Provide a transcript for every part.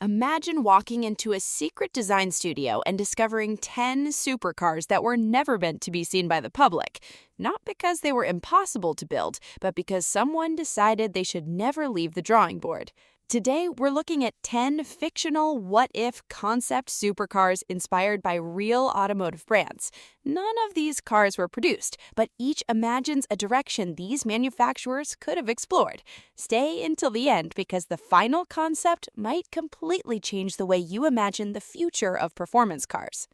Imagine walking into a secret design studio and discovering 10 supercars that were never meant to be seen by the public. Not because they were impossible to build, but because someone decided they should never leave the drawing board. Today, we're looking at 10 fictional what-if concept supercars inspired by real automotive brands. None of these cars were produced, but each imagines a direction these manufacturers could have explored. Stay until the end because the final concept might completely change the way you imagine the future of performance cars.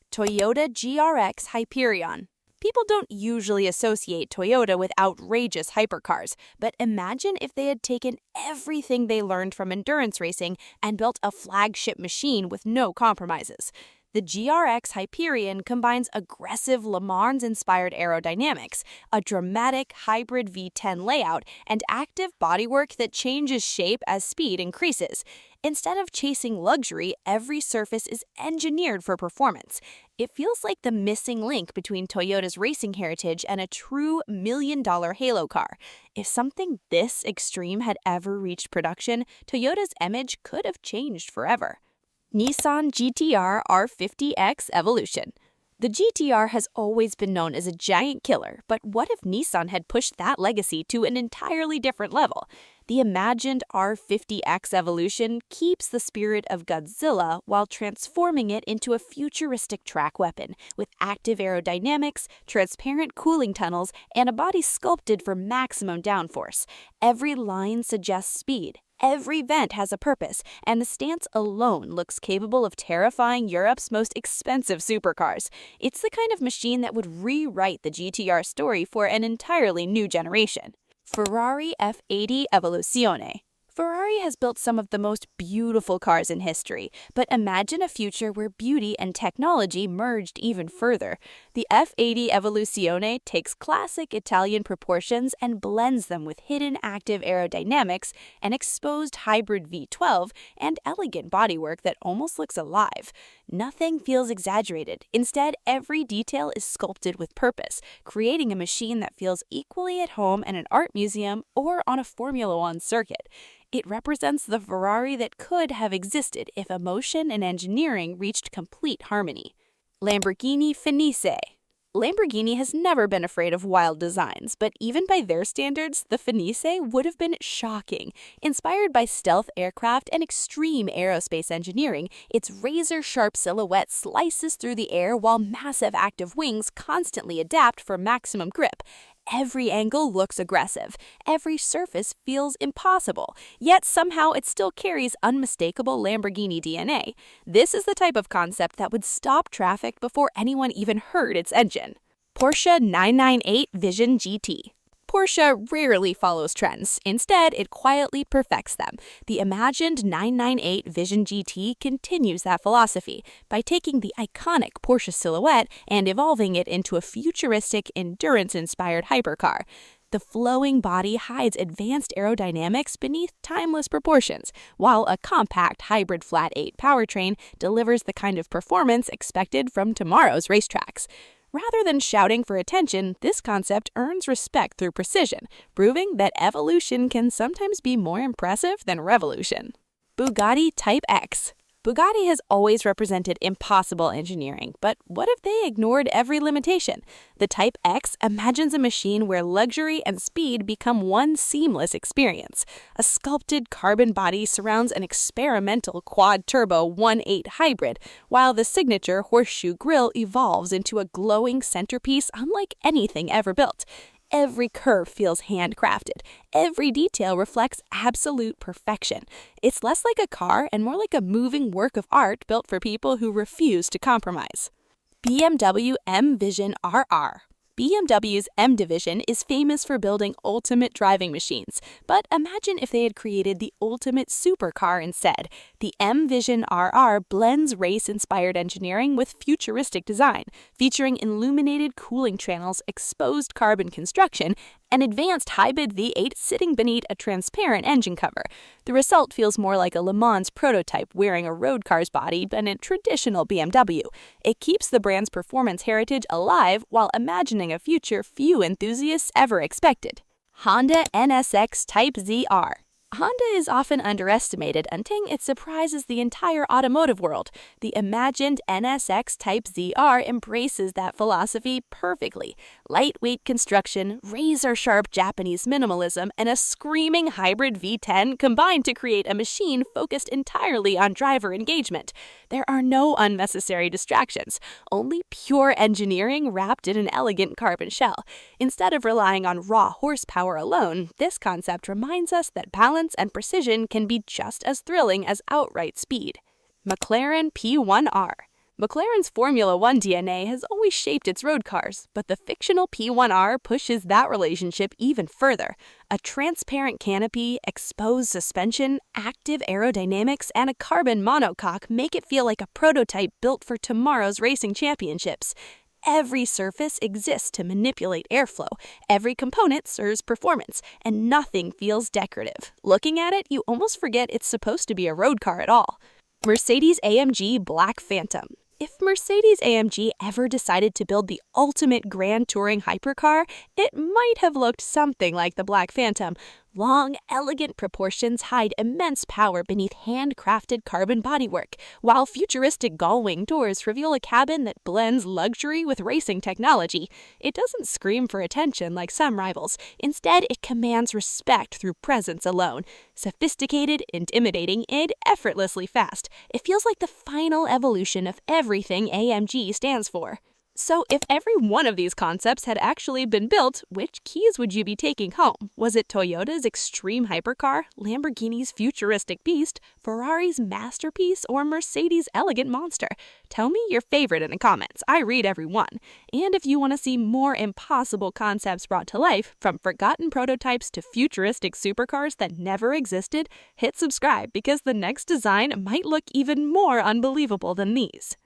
Toyota GRX Hyperion. People don't usually associate Toyota with outrageous hypercars, but imagine if they had taken everything they learned from endurance racing and built a flagship machine with no compromises. The GRX Hyperion combines aggressive Le Mans-inspired aerodynamics, a dramatic hybrid V10 layout, and active bodywork that changes shape as speed increases. Instead of chasing luxury, every surface is engineered for performance. It feels like the missing link between Toyota's racing heritage and a true million-dollar halo car. If something this extreme had ever reached production, Toyota's image could have changed forever. Nissan GT-R R50X Evolution. The GT-R has always been known as a giant killer, but what if Nissan had pushed that legacy to an entirely different level? The imagined R50X Evolution keeps the spirit of Godzilla while transforming it into a futuristic track weapon with active aerodynamics, transparent cooling tunnels, and a body sculpted for maximum downforce. Every line suggests speed. Every vent has a purpose, and the stance alone looks capable of terrifying Europe's most expensive supercars. It's the kind of machine that would rewrite the GT-R story for an entirely new generation. Ferrari F80 Evoluzione. Ferrari has built some of the most beautiful cars in history, but imagine a future where beauty and technology merged even further. The F80 Evoluzione takes classic Italian proportions and blends them with hidden active aerodynamics, an exposed hybrid V12, and elegant bodywork that almost looks alive. Nothing feels exaggerated. Instead, every detail is sculpted with purpose, creating a machine that feels equally at home in an art museum or on a Formula One circuit. It represents the Ferrari that could have existed if emotion and engineering reached complete harmony. Lamborghini Fenice. Lamborghini has never been afraid of wild designs, but even by their standards, the Fenice would have been shocking. Inspired by stealth aircraft and extreme aerospace engineering, its razor-sharp silhouette slices through the air while massive active wings constantly adapt for maximum grip. Every angle looks aggressive. Every surface feels impossible. Yet somehow it still carries unmistakable Lamborghini DNA. This is the type of concept that would stop traffic before anyone even heard its engine. Porsche 998 Vision GT. Porsche rarely follows trends. Instead, it quietly perfects them. The imagined 998 Vision GT continues that philosophy by taking the iconic Porsche silhouette and evolving it into a futuristic, endurance-inspired hypercar. The flowing body hides advanced aerodynamics beneath timeless proportions, while a compact hybrid flat-8 powertrain delivers the kind of performance expected from tomorrow's racetracks. Rather than shouting for attention, this concept earns respect through precision, proving that evolution can sometimes be more impressive than revolution. Bugatti Type X. Bugatti has always represented impossible engineering, but what if they ignored every limitation? The Type X imagines a machine where luxury and speed become one seamless experience. A sculpted carbon body surrounds an experimental quad-turbo 1.8 hybrid, while the signature horseshoe grille evolves into a glowing centerpiece unlike anything ever built. Every curve feels handcrafted. Every detail reflects absolute perfection. It's less like a car and more like a moving work of art built for people who refuse to compromise. BMW M Vision RR. BMW's M Division is famous for building ultimate driving machines, but imagine if they had created the ultimate supercar instead. The M Vision RR blends race-inspired engineering with futuristic design, featuring illuminated cooling channels, exposed carbon construction, an advanced hybrid V8 sitting beneath a transparent engine cover. The result feels more like a Le Mans prototype wearing a road car's body than a traditional BMW. It keeps the brand's performance heritage alive while imagining a future few enthusiasts ever expected. Honda NSX Type ZR. Honda is often underestimated until it surprises the entire automotive world. The imagined NSX Type ZR embraces that philosophy perfectly. Lightweight construction, razor-sharp Japanese minimalism, and a screaming hybrid V10 combine to create a machine focused entirely on driver engagement. There are no unnecessary distractions, only pure engineering wrapped in an elegant carbon shell. Instead of relying on raw horsepower alone, this concept reminds us that balance and precision can be just as thrilling as outright speed. McLaren P1R. McLaren's Formula One DNA has always shaped its road cars, but the fictional P1R pushes that relationship even further. A transparent canopy, exposed suspension, active aerodynamics, and a carbon monocoque make it feel like a prototype built for tomorrow's racing championships. Every surface exists to manipulate airflow, every component serves performance, and nothing feels decorative. Looking at it, you almost forget it's supposed to be a road car at all. Mercedes-AMG Black Phantom. If Mercedes-AMG ever decided to build the ultimate grand touring hypercar, it might have looked something like the Black Phantom. Long, elegant proportions hide immense power beneath handcrafted carbon bodywork, while futuristic gull-wing doors reveal a cabin that blends luxury with racing technology. It doesn't scream for attention like some rivals. Instead, it commands respect through presence alone. Sophisticated, intimidating, and effortlessly fast. It feels like the final evolution of everything AMG stands for. So if every one of these concepts had actually been built, which keys would you be taking home? Was it Toyota's extreme hypercar, Lamborghini's futuristic beast, Ferrari's masterpiece, or Mercedes' elegant monster? Tell me your favorite in the comments. I read every one. And if you want to see more impossible concepts brought to life, from forgotten prototypes to futuristic supercars that never existed, hit subscribe because the next design might look even more unbelievable than these.